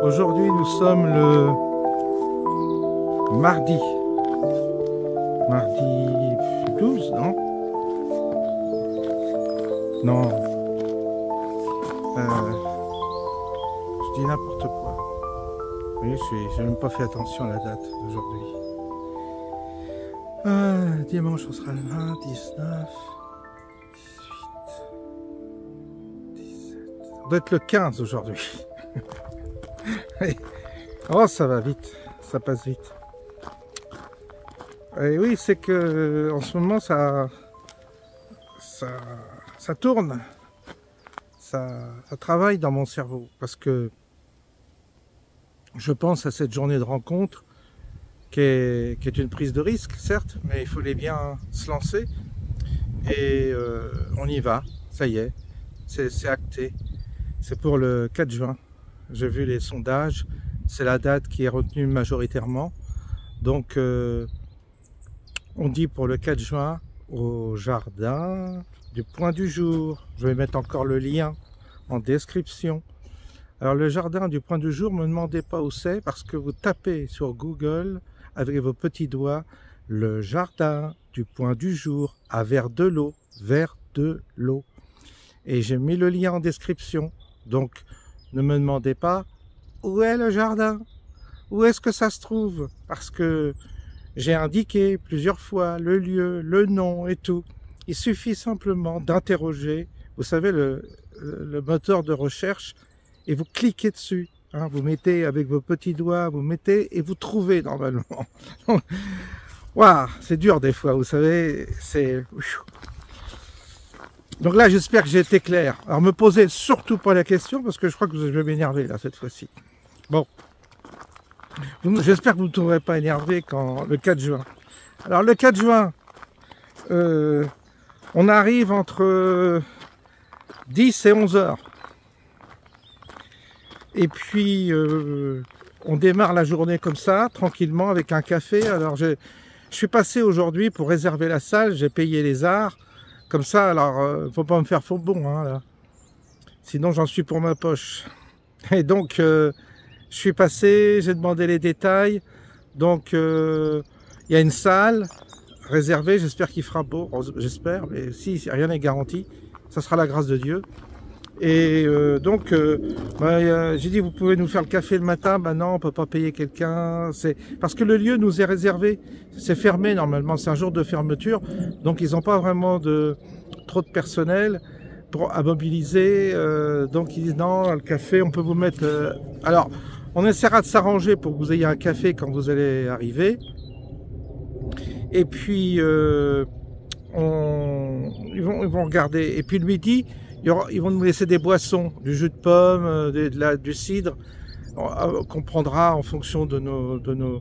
Aujourd'hui, nous sommes le mardi 12, non? Non, je dis n'importe quoi. Oui, j'ai même pas fait attention à la date d'aujourd'hui. Dimanche, on sera le 20, 19, 18, 17. On doit être le 15 aujourd'hui. Oh, ça va vite, ça passe vite. Et oui, c'est que en ce moment ça tourne, ça travaille dans mon cerveau, parce que je pense à cette journée de rencontre qui est une prise de risque, certes, mais il fallait bien se lancer et on y va, ça y est, c'est acté. C'est pour le 4 juin. J'ai vu les sondages, c'est la date qui est retenue majoritairement. Donc, on dit pour le 4 juin au jardin du Point du Jour. Je vais mettre encore le lien en description. Alors, le jardin du Point du Jour, ne me demandez pas où c'est, parce que vous tapez sur Google avec vos petits doigts le jardin du Point du Jour à vers de l'eau, Et j'ai mis le lien en description. Donc, ne me demandez pas où est le jardin, où est-ce que ça se trouve, parce que j'ai indiqué plusieurs fois le lieu, le nom et tout. Il suffit simplement d'interroger, vous savez, le moteur de recherche, et vous cliquez dessus. Hein, vous mettez avec vos petits doigts, vous mettez et vous trouvez normalement. Waouh, c'est dur des fois, vous savez, c'est... Donc là, j'espère que j'ai été clair. Alors, me posez surtout pas la question, parce que je crois que je vais m'énerver, là, cette fois-ci. Bon. J'espère que vous ne trouverez pas énervé quand le 4 juin. Alors, le 4 juin, on arrive entre 10 et 11 heures. Et puis, on démarre la journée comme ça, tranquillement, avec un café. Alors, je suis passé aujourd'hui pour réserver la salle, j'ai payé les arts. Comme ça, alors, faut pas me faire faux bon, hein, là. Sinon, j'en suis pour ma poche. Et donc, je suis passé, j'ai demandé les détails. Donc, il y a une salle réservée. J'espère qu'il fera beau. J'espère, mais si rien n'est garanti, ça sera la grâce de Dieu. Et donc, j'ai dit, vous pouvez nous faire le café le matin. Ben non, on peut pas payer quelqu'un. C'est parce que le lieu nous est réservé. C'est fermé normalement. C'est un jour de fermeture. Donc, ils n'ont pas vraiment trop de personnel à mobiliser. Donc, ils disent non, le café, on peut vous mettre... Alors, on essaiera de s'arranger pour que vous ayez un café quand vous allez arriver. Et puis, ils vont regarder. Et puis, le midi... Ils vont nous laisser des boissons, du jus de pomme, du cidre, qu'on prendra en fonction de nos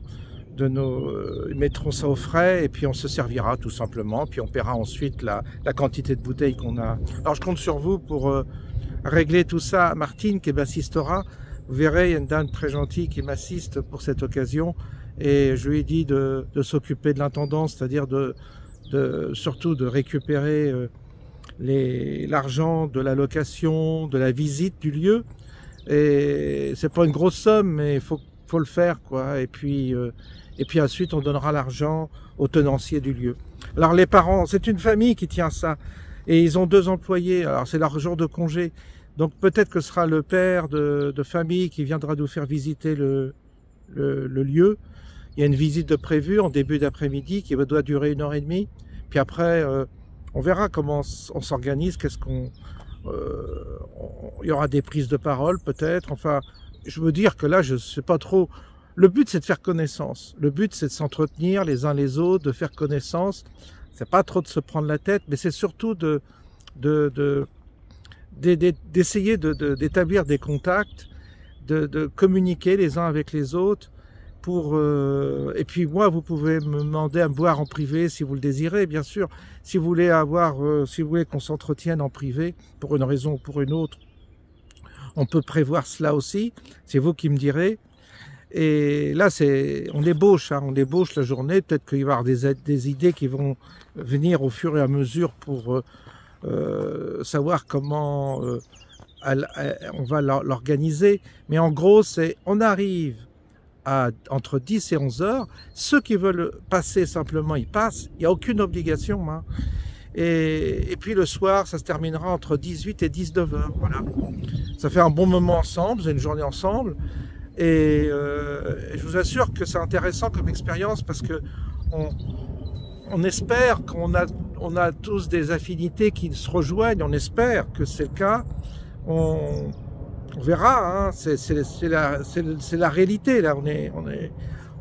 ils mettront ça au frais et puis on se servira tout simplement, puis on paiera ensuite la quantité de bouteilles qu'on a. Alors je compte sur vous pour régler tout ça. Martine qui m'assistera, vous verrez, il y a une dame très gentille qui m'assiste pour cette occasion et je lui ai dit de s'occuper de l'intendance, c'est-à-dire surtout de récupérer l'argent de la location, de la visite du lieu. Et c'est pas une grosse somme, mais il faut le faire, quoi. Et puis ensuite, on donnera l'argent aux tenanciers du lieu. Alors les parents, c'est une famille qui tient ça. Et ils ont 2 employés. Alors c'est leur jour de congé. Donc peut-être que ce sera le père de famille qui viendra nous faire visiter le lieu. Il y a une visite de prévue en début d'après-midi qui doit durer 1h30. Puis après... on verra comment on s'organise, il y aura des prises de parole peut-être, enfin, je veux dire que là, je sais pas trop, le but c'est de faire connaissance, le but c'est de s'entretenir les uns les autres, de faire connaissance, c'est pas trop de se prendre la tête, mais c'est surtout d'essayer d'établir des contacts, de communiquer les uns avec les autres, et puis moi, vous pouvez me demander à me voir en privé si vous le désirez, bien sûr. Si vous voulez qu'on s'entretienne en privé pour une raison ou pour une autre, on peut prévoir cela aussi. C'est vous qui me direz. Et là, on débauche la journée. Peut-être qu'il va y avoir des idées qui vont venir au fur et à mesure pour savoir comment on va l'organiser. Mais en gros, on arrive entre 10 et 11 heures. Ceux qui veulent passer simplement, ils passent. Il n'y a aucune obligation. Hein. Et puis le soir, ça se terminera entre 18 et 19 heures. Voilà. Ça fait un bon moment ensemble, c'est une journée ensemble. Et je vous assure que c'est intéressant comme expérience parce que on espère qu'on a tous des affinités qui se rejoignent. On espère que c'est le cas. On verra. Hein. C'est la réalité là.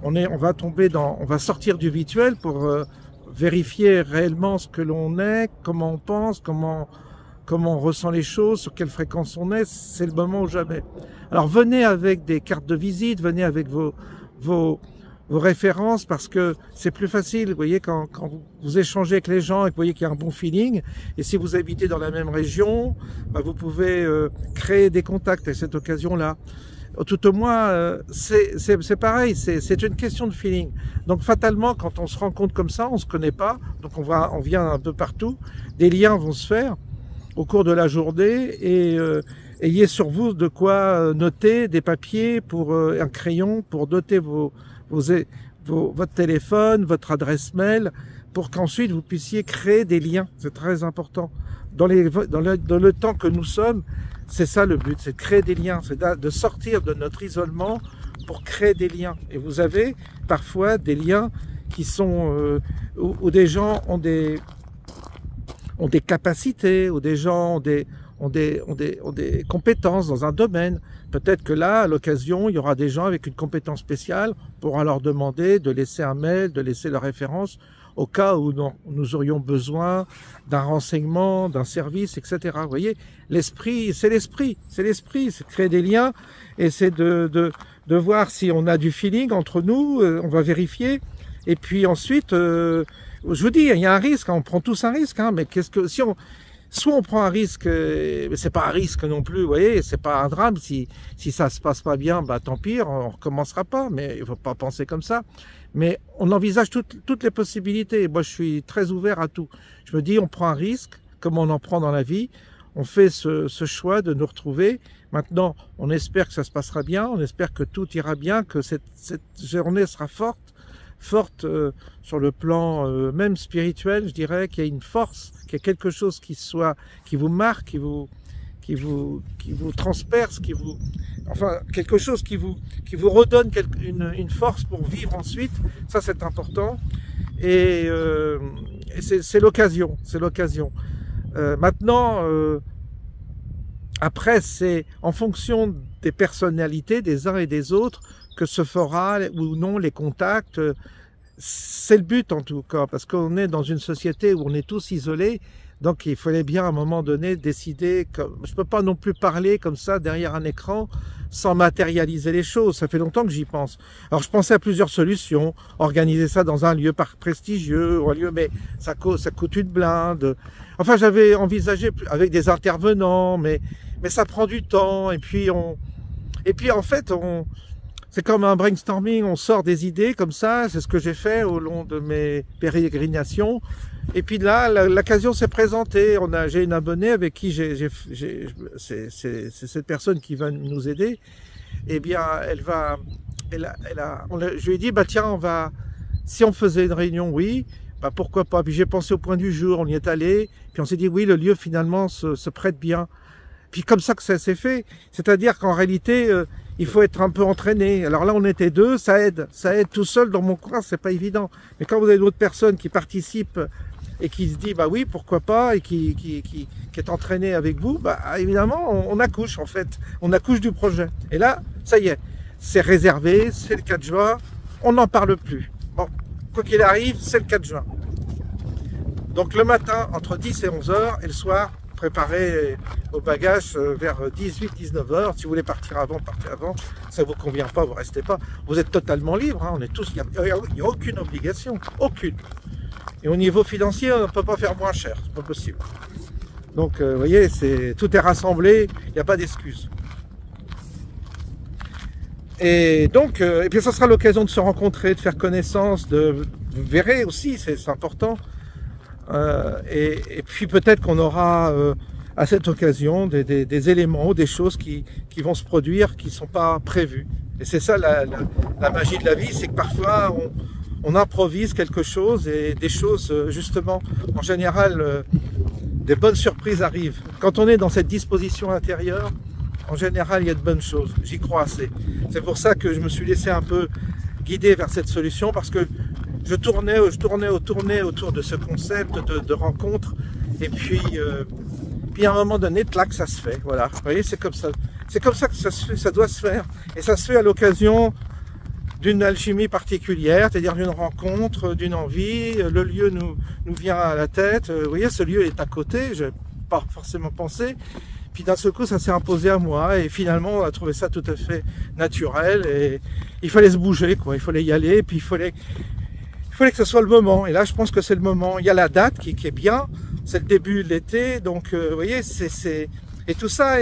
On va sortir du virtuel pour vérifier réellement ce que l'on est, comment on pense, comment on ressent les choses, sur quelle fréquence on est. C'est le moment ou jamais. Alors venez avec des cartes de visite, venez avec vos références parce que c'est plus facile. Vous voyez, quand vous échangez avec les gens et que vous voyez qu'il y a un bon feeling, et si vous habitez dans la même région, bah, vous pouvez créer des contacts à cette occasion-là. Tout au moins, c'est pareil, c'est une question de feeling. Donc fatalement, quand on se rencontre comme ça, on se connaît pas, donc on vient un peu partout, des liens vont se faire au cours de la journée et ayez sur vous de quoi noter des papiers, pour un crayon, pour noter votre téléphone, votre adresse mail, pour qu'ensuite vous puissiez créer des liens. C'est très important. Dans le temps que nous sommes, c'est ça le but, c'est de créer des liens, c'est de sortir de notre isolement pour créer des liens. Et vous avez parfois des liens qui sont où des gens ont des capacités, où des gens ont des compétences dans un domaine. Peut-être que là, à l'occasion, il y aura des gens avec une compétence spéciale. On pourra leur demander de laisser un mail, de laisser leur référence au cas où nous aurions besoin d'un renseignement, d'un service, etc. Vous voyez, l'esprit, c'est de créer des liens et c'est de voir si on a du feeling entre nous, on va vérifier. Et puis ensuite, je vous dis, il y a un risque, on prend tous un risque, hein, mais soit on prend un risque, mais c'est pas un risque non plus, vous voyez, c'est pas un drame, si ça se passe pas bien, bah tant pis, on recommencera pas, mais il faut pas penser comme ça. Mais on envisage toutes les possibilités. Moi, je suis très ouvert à tout. Je me dis, on prend un risque, comme on en prend dans la vie. On fait ce choix de nous retrouver. Maintenant, on espère que ça se passera bien. On espère que tout ira bien, que cette journée sera forte sur le plan même spirituel. Je dirais qu'il y a une force, qu'il y a quelque chose qui vous marque, qui vous transperce, enfin quelque chose qui vous redonne une force pour vivre ensuite. Ça, c'est important. Et c'est l'occasion, maintenant, après, c'est en fonction des personnalités des uns et des autres que se fera ou non les contacts. C'est le but en tout cas, parce qu'on est dans une société où on est tous isolés. Donc il fallait bien à un moment donné décider, je peux pas non plus parler comme ça derrière un écran sans matérialiser les choses, ça fait longtemps que j'y pense. Alors je pensais à plusieurs solutions, organiser ça dans un lieu prestigieux, ou un lieu, mais ça coûte une blinde. Enfin j'avais envisagé avec des intervenants, mais ça prend du temps, et puis en fait c'est comme un brainstorming, on sort des idées comme ça, c'est ce que j'ai fait au long de mes pérégrinations. Et puis là, l'occasion s'est présentée. J'ai une abonnée avec qui c'est cette personne qui va nous aider. Eh bien, je lui ai dit, bah tiens, si on faisait une réunion, oui, bah pourquoi pas. Puis j'ai pensé au point du jour, on y est allé. Puis on s'est dit, oui, le lieu finalement se prête bien. Puis comme ça que ça s'est fait, c'est-à-dire qu'en réalité, il faut être un peu entraîné. Alors là, on était deux, ça aide tout seul dans mon coin, c'est pas évident. Mais quand vous avez d'autres personnes qui participent et qui se dit bah oui, pourquoi pas, et qui est entraîné avec vous, bah évidemment, on accouche en fait, on accouche du projet. Et là, ça y est, c'est réservé, c'est le 4 juin, on n'en parle plus. Bon, quoi qu'il arrive, c'est le 4 juin. Donc le matin, entre 10 et 11 heures, et le soir, préparez vos bagages vers 18-19 heures. Si vous voulez partir avant, partez avant. Ça vous convient pas, vous restez pas. Vous êtes totalement libre. Hein. On est tous. Il n'y a aucune obligation, aucune. Et au niveau financier, on ne peut pas faire moins cher. C'est pas possible. Donc, vous voyez, tout est rassemblé. Il n'y a pas d'excuses. Et donc, et puis ça sera l'occasion de se rencontrer, de faire connaissance, vous verrez aussi, c'est important. Et puis peut-être qu'on aura à cette occasion des éléments, des choses qui vont se produire, qui ne sont pas prévues. Et c'est ça la magie de la vie, c'est que parfois on improvise quelque chose et des choses, justement, en général, des bonnes surprises arrivent. Quand on est dans cette disposition intérieure, en général, il y a de bonnes choses. J'y crois assez. C'est pour ça que je me suis laissé un peu guider vers cette solution, parce que je tournais autour de ce concept de rencontre, et puis à un moment donné, clac, ça se fait. Voilà, vous voyez, c'est comme ça. C'est comme ça que ça se fait, ça doit se faire. Et ça se fait à l'occasion d'une alchimie particulière, c'est-à-dire d'une rencontre, d'une envie. Le lieu nous vient à la tête. Vous voyez, ce lieu est à côté, je n'ai pas forcément pensé. Puis d'un seul coup, ça s'est imposé à moi. Et finalement, on a trouvé ça tout à fait naturel. Et il fallait se bouger, quoi. Il fallait y aller. Et puis il fallait que ce soit le moment. Et là, je pense que c'est le moment. Il y a la date qui est bien. C'est le début de l'été. Donc, vous voyez, et tout ça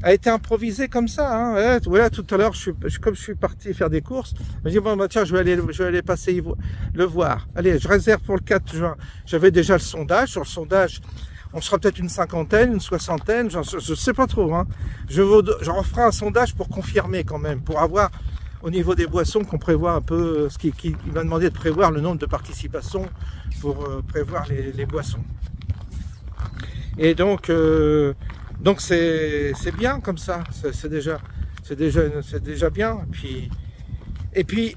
a été improvisé comme ça. Hein. Voilà, tout à l'heure, comme je suis parti faire des courses, je me dis, bon, bah, tiens, je vais aller passer le voir. Allez, je réserve pour le 4 juin. J'avais déjà le sondage. Sur le sondage, on sera peut-être une cinquantaine, une soixantaine, je sais pas trop. Hein. Je referai un sondage pour confirmer quand même, pour avoir au niveau des boissons qu'on prévoit un peu, il m'a demandé de prévoir le nombre de participations pour prévoir les boissons. Et donc c'est bien comme ça, c'est déjà bien. Et puis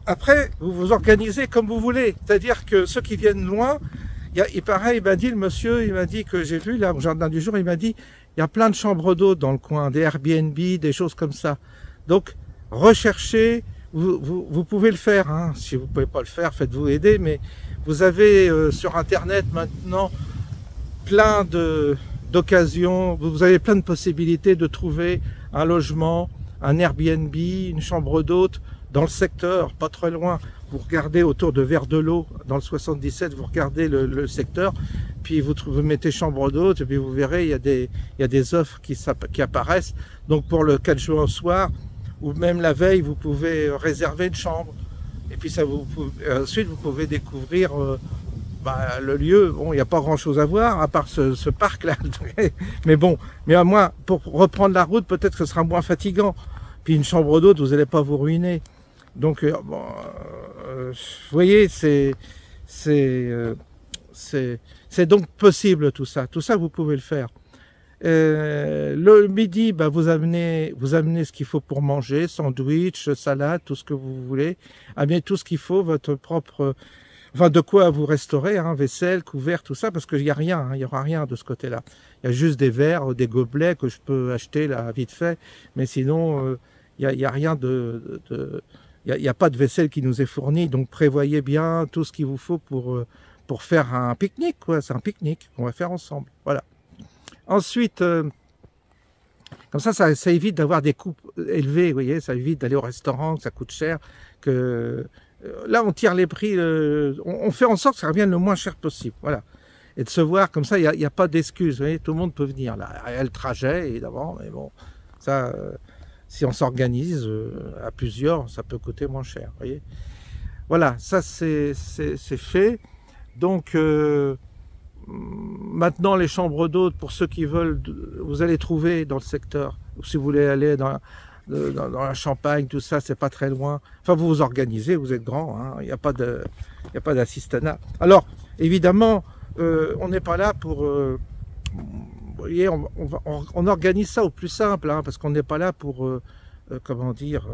après vous vous organisez comme vous voulez, c'est-à-dire que ceux qui viennent loin, il pareil, il m'a dit le monsieur, il m'a dit que j'ai vu là au jardin du jour, il m'a dit il y a plein de chambres d'hôtes dans le coin, des Airbnb, des choses comme ça. Donc recherchez, vous pouvez le faire, hein. Si vous pouvez pas le faire, faites-vous aider, mais vous avez sur internet maintenant plein d'occasions, vous avez plein de possibilités de trouver un logement, un Airbnb, une chambre d'hôte dans le secteur, pas très loin. Vous regardez autour de Verdelot, dans le 77, vous regardez le secteur, puis vous mettez chambre d'hôte, et puis vous verrez, il y a des offres qui apparaissent. Donc pour le 4 juin au soir, ou même la veille, vous pouvez réserver une chambre. Et puis ensuite, vous pouvez découvrir le lieu. Bon, il n'y a pas grand-chose à voir, à part ce parc-là. Mais bon, à moins, pour reprendre la route, peut-être que ce sera moins fatigant. Puis une chambre d'hôte, vous n'allez pas vous ruiner. Donc, vous voyez, c'est donc possible tout ça. Tout ça, vous pouvez le faire. Le midi, vous amenez ce qu'il faut pour manger, sandwich, salade, tout ce que vous voulez. Amenez tout ce qu'il faut, votre propre, de quoi vous restaurer, hein, vaisselle, couvert, tout ça, parce qu'il n'y a rien, hein, il n'y aura rien de ce côté-là. Il y a juste des verres, des gobelets que je peux acheter là vite fait, mais sinon, il n'y a rien il n'y a pas de vaisselle qui nous est fournie, donc prévoyez bien tout ce qu'il vous faut pour faire un pique-nique, quoi. C'est un pique-nique qu'on va faire ensemble. Voilà. Ensuite, comme ça évite d'avoir des coûts élevés, vous voyez, ça évite d'aller au restaurant, que ça coûte cher. Là, on tire les prix, on fait en sorte que ça revienne le moins cher possible. Voilà. Et de se voir comme ça, il n'y a pas d'excuses. Vous voyez, tout le monde peut venir. Là, il y a le trajet, évidemment, mais bon, ça. Si on s'organise à plusieurs, ça peut coûter moins cher. Voyez, voilà, ça c'est fait. Donc maintenant les chambres d'hôtes, pour ceux qui veulent, vous allez trouver dans le secteur. Si vous voulez aller dans la Champagne, tout ça, c'est pas très loin. Enfin, vous vous organisez, vous êtes grand, hein, il n'y a pas d'assistanat. Alors évidemment, on n'est pas là pour vous voyez, on organise ça au plus simple, hein, parce qu'on n'est pas là pour, comment dire,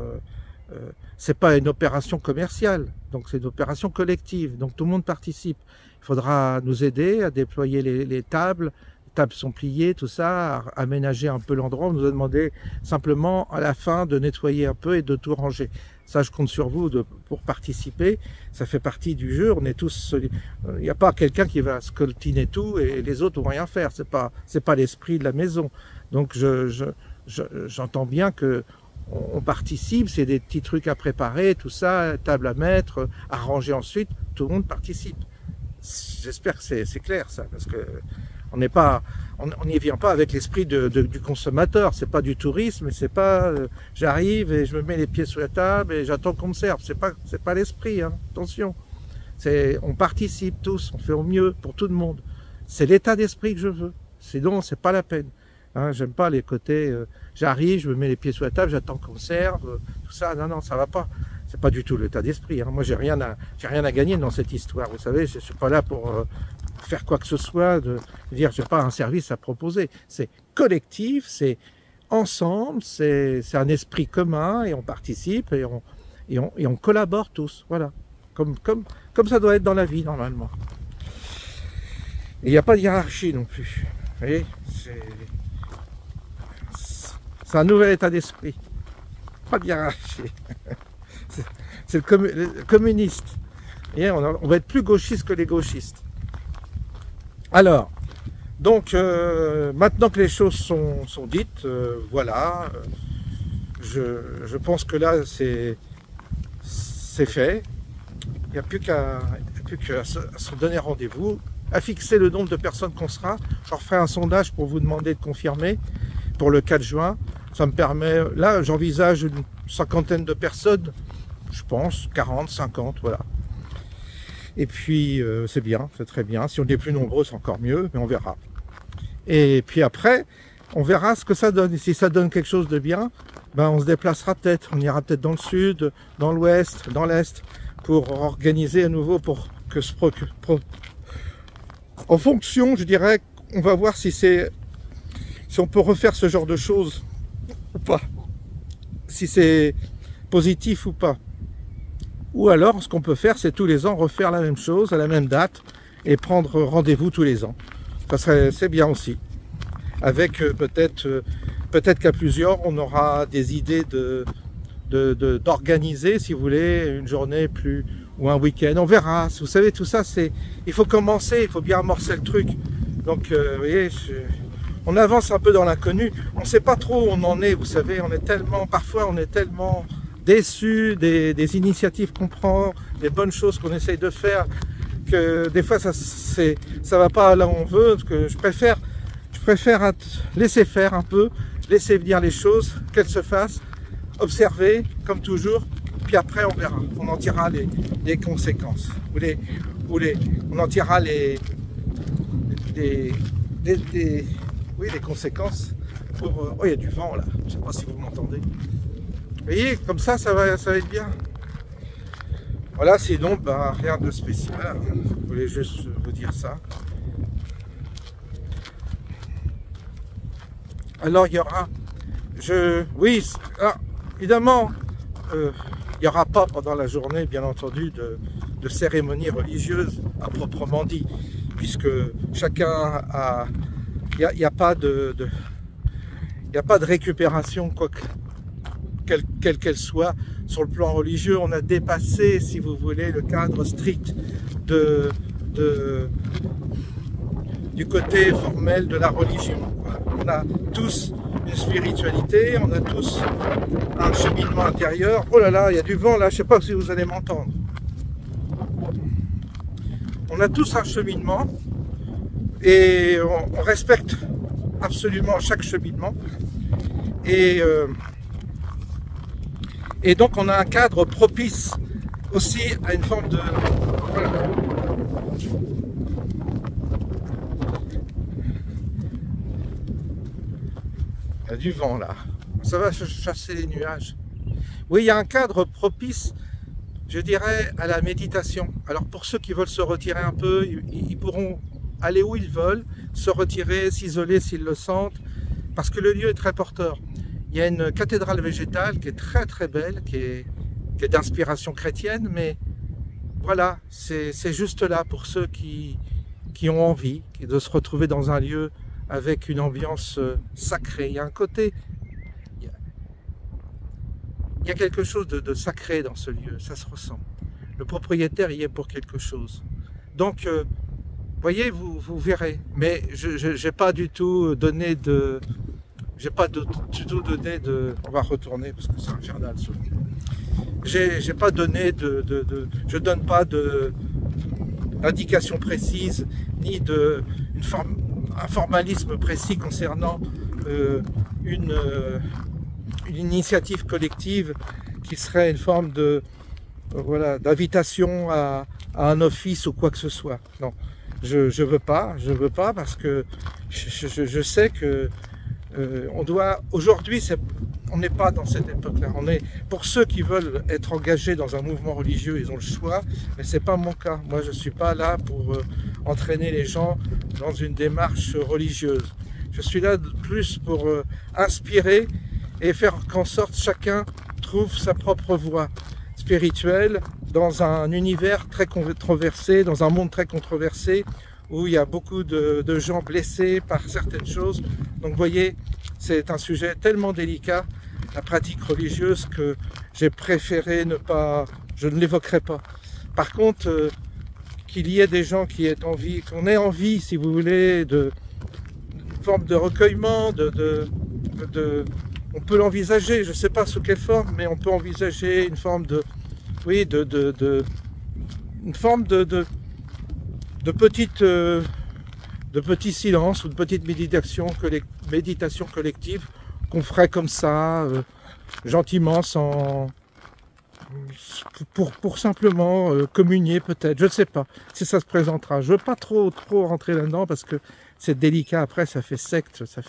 c'est pas une opération commerciale, donc c'est une opération collective, donc tout le monde participe. Il faudra nous aider à déployer les tables. Les tables sont pliées, tout ça, à aménager un peu l'endroit. On nous a demandé simplement à la fin de nettoyer un peu et de tout ranger. Ça, je compte sur vous pour participer. Ça fait partie du jeu. On est tous. Il n'y a pas quelqu'un qui va scoltiner tout et les autres vont rien faire. C'est pas l'esprit de la maison. Donc j'entends bien que on participe. C'est des petits trucs à préparer, tout ça, table à mettre, à ranger ensuite. Tout le monde participe. J'espère que c'est clair ça, parce que on n'y vient pas avec l'esprit du consommateur. C'est pas du tourisme, c'est pas j'arrive et je me mets les pieds sur la table et j'attends qu'on me serve. C'est pas l'esprit, hein. Attention. On participe tous, on fait au mieux pour tout le monde. C'est l'état d'esprit que je veux. sinon c'est pas la peine. Hein, j'aime pas les côtés, j'arrive, je me mets les pieds sous la table, j'attends qu'on me serve, tout ça, non, non, ça va pas. C'est pas du tout l'état d'esprit. Hein. Moi, j'ai rien à gagner dans cette histoire. Vous savez, je suis pas là pour faire quoi que ce soit, de dire j'ai pas un service à proposer. C'est collectif, c'est ensemble, c'est un esprit commun et on participe et on collabore tous. Voilà, comme ça doit être dans la vie normalement. Et il n'y a pas de hiérarchie non plus. Vous voyez, c'est un nouvel état d'esprit. Pas de hiérarchie. C'est le communiste. Et on va être plus gauchiste que les gauchistes. Alors, donc, maintenant que les choses sont dites, voilà, je pense que là, c'est fait. Il n'y a plus qu'à se donner rendez-vous, à fixer le nombre de personnes qu'on sera. Je referai un sondage pour vous demander de confirmer pour le 4 juin. Ça me permet, là, j'envisage une 50aine de personnes, je pense, 40, 50, voilà. Et puis, c'est bien, c'est très bien. Si on est plus nombreux, c'est encore mieux, mais on verra. Et puis après, on verra ce que ça donne. Et si ça donne quelque chose de bien, ben on se déplacera peut-être. On ira peut-être dans le sud, dans l'ouest, dans l'est, pour organiser à nouveau, pour que en fonction, je dirais, on va voir si on peut refaire ce genre de choses ou pas. Si c'est positif ou pas. Ou alors, ce qu'on peut faire, c'est tous les ans refaire la même chose à la même date et prendre rendez-vous tous les ans. C'est bien aussi. Avec peut-être qu'à plusieurs, on aura des idées d'organiser, si vous voulez, une journée ou un week-end. On verra. Vous savez, tout ça, il faut commencer, il faut bien amorcer le truc. Donc, vous voyez, on avance un peu dans l'inconnu. On ne sait pas trop où on en est, vous savez. Parfois, on est tellement déçu des initiatives qu'on prend, des bonnes choses qu'on essaye de faire, que des fois, ça va pas là où on veut. Que je préfère laisser faire un peu, laisser venir les choses, qu'elles se fassent, observer, comme toujours, puis après on verra, on en tirera les conséquences. On en tirera les conséquences. Oh, il y a du vent là, je ne sais pas si vous m'entendez. Vous voyez, comme ça va être bien. Voilà, sinon, bah, rien de spécial. Je voulais juste vous dire ça. Alors, il y aura... évidemment, il n'y aura pas pendant la journée, bien entendu, de cérémonie religieuse à proprement dit, puisque chacun a... Il n'y a pas de récupération, quelle qu'elle soit, sur le plan religieux. On a dépassé, si vous voulez, le cadre strict du côté formel de la religion. On a tous une spiritualité, on a tous un cheminement intérieur. Oh là là, il y a du vent là, je ne sais pas si vous allez m'entendre. On a tous un cheminement et on respecte absolument chaque cheminement. Et donc on a un cadre propice aussi à une forme de... Voilà. Il y a du vent là, ça va chasser les nuages. Oui, il y a un cadre propice, je dirais, à la méditation. Alors pour ceux qui veulent se retirer un peu, ils pourront aller où ils veulent, se retirer, s'isoler s'ils le sentent, parce que le lieu est très porteur. Il y a une cathédrale végétale qui est très très belle, qui est d'inspiration chrétienne, mais voilà, c'est juste là pour ceux qui ont envie de se retrouver dans un lieu avec une ambiance sacrée. Il y a un côté, il y a quelque chose de sacré dans ce lieu, ça se ressent. Le propriétaire y est pour quelque chose. Donc, voyez, vous verrez. Mais je n'ai pas du tout donné de... On va retourner parce que c'est infernal. J'ai pas donné je donne pas d'indication précise ni un formalisme précis concernant une initiative collective qui serait une forme de d'invitation à un office ou quoi que ce soit. Non, je veux pas parce que je sais que on doit, aujourd'hui, on n'est pas dans cette époque-là. On est, pour ceux qui veulent être engagés dans un mouvement religieux, ils ont le choix, mais c'est pas mon cas. Moi, je suis pas là pour entraîner les gens dans une démarche religieuse. Je suis là plus pour inspirer et faire qu'en sorte chacun trouve sa propre voie spirituelle dans un univers très controversé, dans un monde très controversé, où il y a beaucoup de gens blessés par certaines choses. Donc vous voyez, c'est un sujet tellement délicat, la pratique religieuse, que j'ai préféré ne pas, je ne l'évoquerai pas. Par contre, qu'il y ait des gens qui aient envie, qu'on ait envie, si vous voulez, d'une forme de recueillement, on peut l'envisager, je ne sais pas sous quelle forme, mais on peut envisager une forme de, oui, une forme de petits silences ou de petites méditations collectives qu'on ferait comme ça, gentiment, sans, pour simplement communier peut-être, je ne sais pas, si ça se présentera. Je ne veux pas trop rentrer là-dedans parce que c'est délicat, après ça fait secte, ça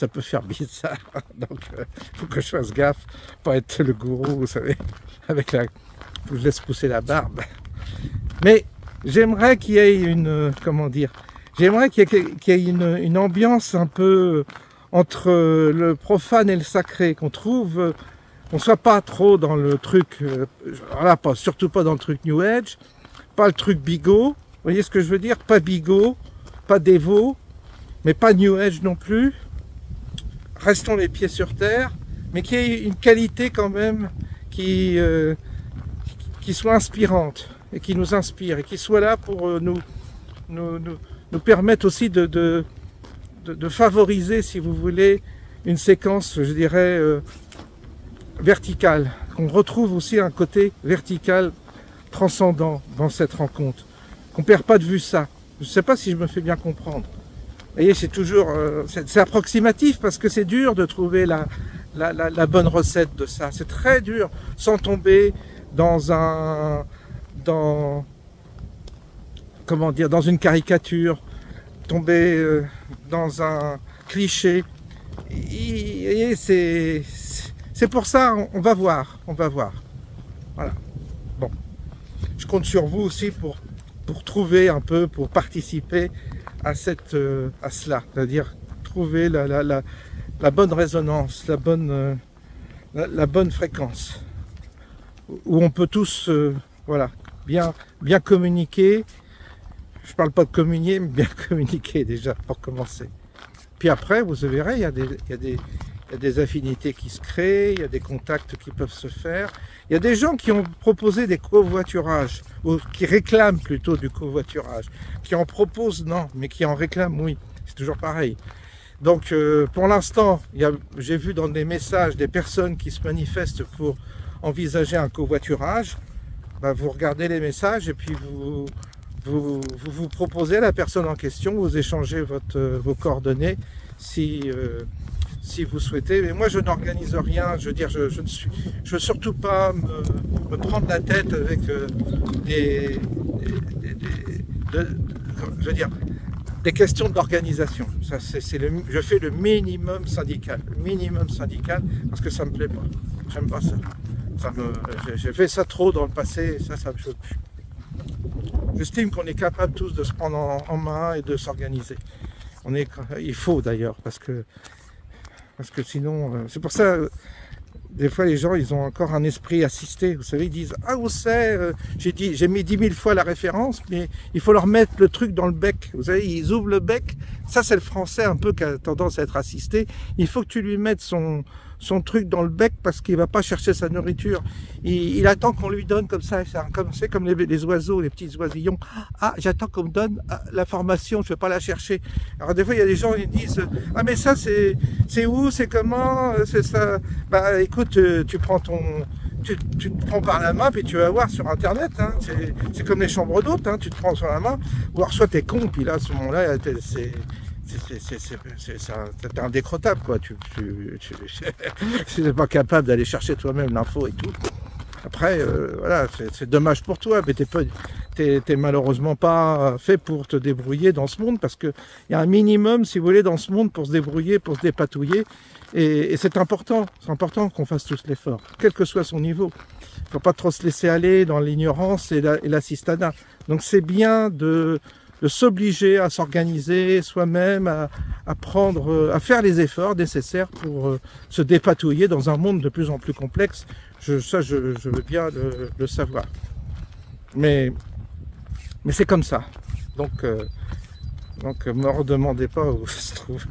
peut faire bizarre, donc il faut que je fasse gaffe, pas être le gourou, vous savez, avec la... je laisse pousser la barbe. Mais j'aimerais qu'il y ait une, comment dire, j'aimerais qu'il y ait une ambiance un peu entre le profane et le sacré, qu'on trouve, qu'on soit pas trop dans le truc, voilà, surtout pas dans le truc New Age, pas le truc bigot, vous voyez ce que je veux dire, pas bigot, pas dévot, mais pas New Age non plus, restons les pieds sur terre, mais qu'il y ait une qualité quand même qui soit inspirante, et qui nous inspire, et qui soit là pour nous permettre aussi de favoriser, si vous voulez, une séquence, je dirais, verticale, qu'on retrouve aussi un côté vertical transcendant dans cette rencontre, qu'on ne perd pas de vue ça. Je ne sais pas si je me fais bien comprendre. Vous voyez, c'est toujours, c'est approximatif parce que c'est dur de trouver la bonne recette de ça. C'est très dur, sans tomber dans comment dire, dans une caricature, tomber dans un cliché. Et c'est pour ça, on va voir. Voilà. Bon, je compte sur vous aussi pour trouver un peu, pour participer à cela, c'est-à-dire trouver la bonne résonance, la bonne fréquence, où on peut tous, voilà, bien communiquer. Je parle pas de communier, mais bien communiquer déjà, pour commencer. Puis après, vous verrez, il y a des affinités qui se créent, il y a des contacts qui peuvent se faire. Il y a des gens qui ont proposé des covoiturages, ou qui réclament plutôt du covoiturage, qui en proposent non, mais qui en réclament oui. C'est toujours pareil. Donc pour l'instant, j'ai vu dans des messages des personnes qui se manifestent pour envisager un covoiturage. Ben, vous regardez les messages et puis vous proposez à la personne en question, vous échangez vos coordonnées si vous souhaitez. Mais moi je n'organise rien, je veux dire, je veux surtout pas me prendre la tête avec je veux dire, des questions d'organisation. Je fais le minimum syndical, parce que ça me plaît pas. J'aime pas ça. J'ai fait ça trop dans le passé, et ça me choque plus. J'estime qu'on est capable tous de se prendre en main et de s'organiser. Il faut d'ailleurs, parce que sinon, c'est pour ça, des fois les gens, ils ont encore un esprit assisté. Vous savez, ils disent, ah vous savez, j'ai mis 10 000 fois la référence, mais il faut leur mettre le truc dans le bec. Vous savez, ils ouvrent le bec. Ça, c'est le français un peu qui a tendance à être assisté. Il faut que tu lui mettes son truc dans le bec parce qu'il va pas chercher sa nourriture. Il attend qu'on lui donne comme ça. C'est comme les oiseaux, les petits oisillons. Ah, j'attends qu'on me donne l'information, je vais pas la chercher. Alors des fois, il y a des gens qui disent, ah mais ça c'est où, c'est comment, c'est ça. Bah écoute, tu te prends par la main puis tu vas voir sur internet. Hein. C'est comme les chambres d'hôtes, hein. Tu te prends sur la main. Ou alors soit t'es con, puis là à ce moment-là, c'est indécrottable quoi, tu n'es pas capable d'aller chercher toi-même l'info et tout. Après, voilà, c'est dommage pour toi, mais t'es malheureusement pas fait pour te débrouiller dans ce monde, parce qu'il y a un minimum, si vous voulez, dans ce monde pour se débrouiller, pour se dépatouiller, et c'est important qu'on fasse tous l'effort, quel que soit son niveau. Il ne faut pas trop se laisser aller dans l'ignorance et l'assistanat. Donc c'est bien de s'obliger à s'organiser soi-même, à faire les efforts nécessaires pour se dépatouiller dans un monde de plus en plus complexe. Je veux bien le savoir. Mais c'est comme ça. Donc me redemandez pas où se trouve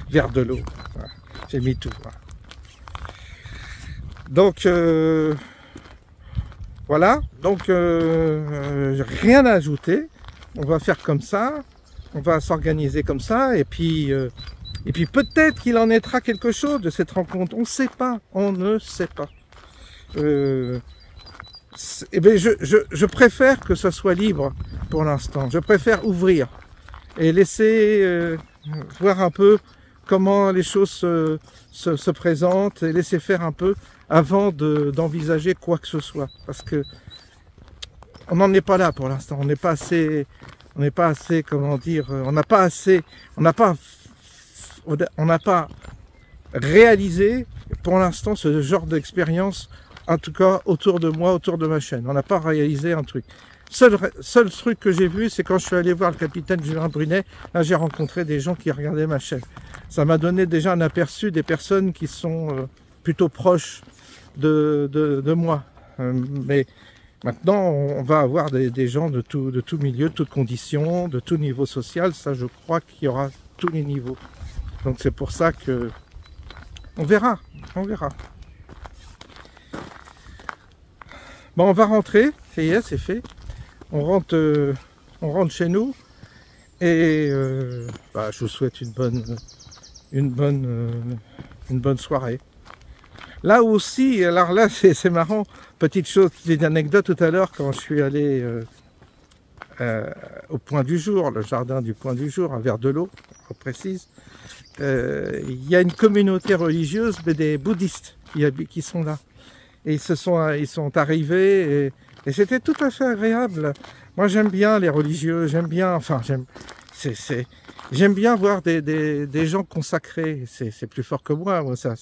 vers de l'eau. Voilà. J'ai mis tout. Voilà. Donc voilà. Donc rien à ajouter. On va faire comme ça. On va s'organiser comme ça. Et puis peut-être qu'il en naîtra quelque chose de cette rencontre. On ne sait pas. On ne sait pas. Eh bien, je préfère que ça soit libre pour l'instant. Je préfère ouvrir et laisser voir un peu comment les choses se présentent et laisser faire un peu avant d'envisager quoi que ce soit. Parce que on n'en est pas là pour l'instant. On n'est pas assez, comment dire, on n'a pas réalisé pour l'instant ce genre d'expérience. En tout cas, autour de moi, autour de ma chaîne. On n'a pas réalisé un truc. Seul truc que j'ai vu, c'est quand je suis allé voir le capitaine Julien Brunet, là j'ai rencontré des gens qui regardaient ma chaîne. Ça m'a donné déjà un aperçu des personnes qui sont plutôt proches de moi. Mais maintenant, on va avoir des gens de tout milieu, de toutes conditions, de tout niveau social. Ça, je crois qu'il y aura tous les niveaux. Donc c'est pour ça que... On verra. Bon, on va rentrer, ça y est, c'est fait. On rentre chez nous et je vous souhaite une bonne soirée. Là aussi, alors là c'est marrant, petite chose, petite anecdote tout à l'heure quand je suis allé au Point du Jour, le jardin du Point du Jour, à Vers-de-l'Eau, on précise. Il y a une communauté religieuse, mais des bouddhistes qui sont là. Et ils sont arrivés et c'était tout à fait agréable. Moi j'aime bien les religieux, j'aime bien voir des gens consacrés. C'est plus fort que moi. Ça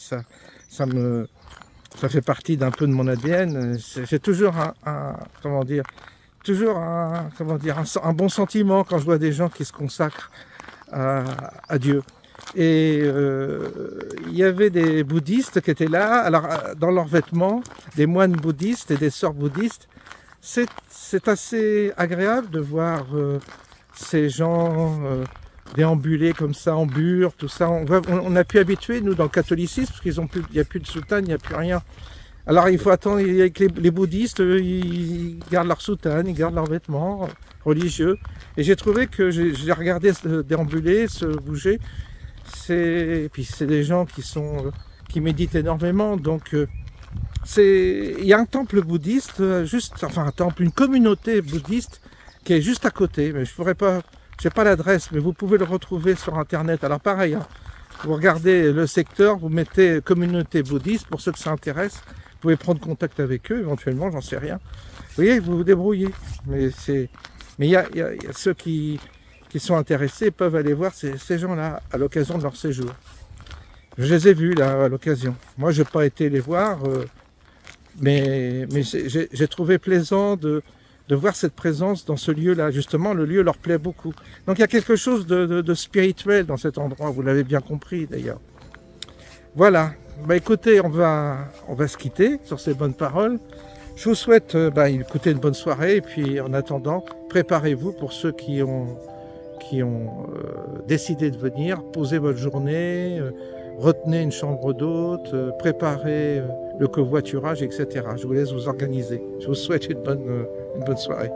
fait partie d'un peu de mon ADN. J'ai toujours un bon sentiment quand je vois des gens qui se consacrent à Dieu. Et il y avait des bouddhistes qui étaient là, alors dans leurs vêtements, des moines bouddhistes et des sœurs bouddhistes. C'est assez agréable de voir ces gens déambuler comme ça en bure, tout ça. On a pu habituer, nous, dans le catholicisme, parce qu'il n'y a plus de soutane, il n'y a plus rien. Alors il faut attendre, avec les bouddhistes, ils gardent leur soutane, ils gardent leurs vêtements religieux. Et j'ai trouvé que j'ai regardé se déambuler, se bouger. Et puis c'est des gens qui méditent énormément, donc il y a un temple bouddhiste, une communauté bouddhiste qui est juste à côté, mais j'ai pas l'adresse, mais vous pouvez le retrouver sur internet. Alors pareil, hein, vous regardez le secteur, vous mettez communauté bouddhiste, pour ceux que ça intéresse, vous pouvez prendre contact avec eux éventuellement, j'en sais rien. Vous voyez, vous vous débrouillez, mais il y a ceux qui sont intéressés peuvent aller voir ces gens-là à l'occasion de leur séjour. Je les ai vus là à l'occasion. Moi, je n'ai pas été les voir, mais j'ai trouvé plaisant de voir cette présence dans ce lieu-là. Justement, le lieu leur plaît beaucoup. Donc, il y a quelque chose de spirituel dans cet endroit. Vous l'avez bien compris d'ailleurs. Voilà. Bah, écoutez, on va se quitter sur ces bonnes paroles. Je vous souhaite écoutez, une bonne soirée. Et puis, en attendant, préparez-vous pour ceux qui ont décidé de venir, posez votre journée, retenez une chambre d'hôte, préparez le covoiturage, etc. Je vous laisse vous organiser. Je vous souhaite une bonne soirée.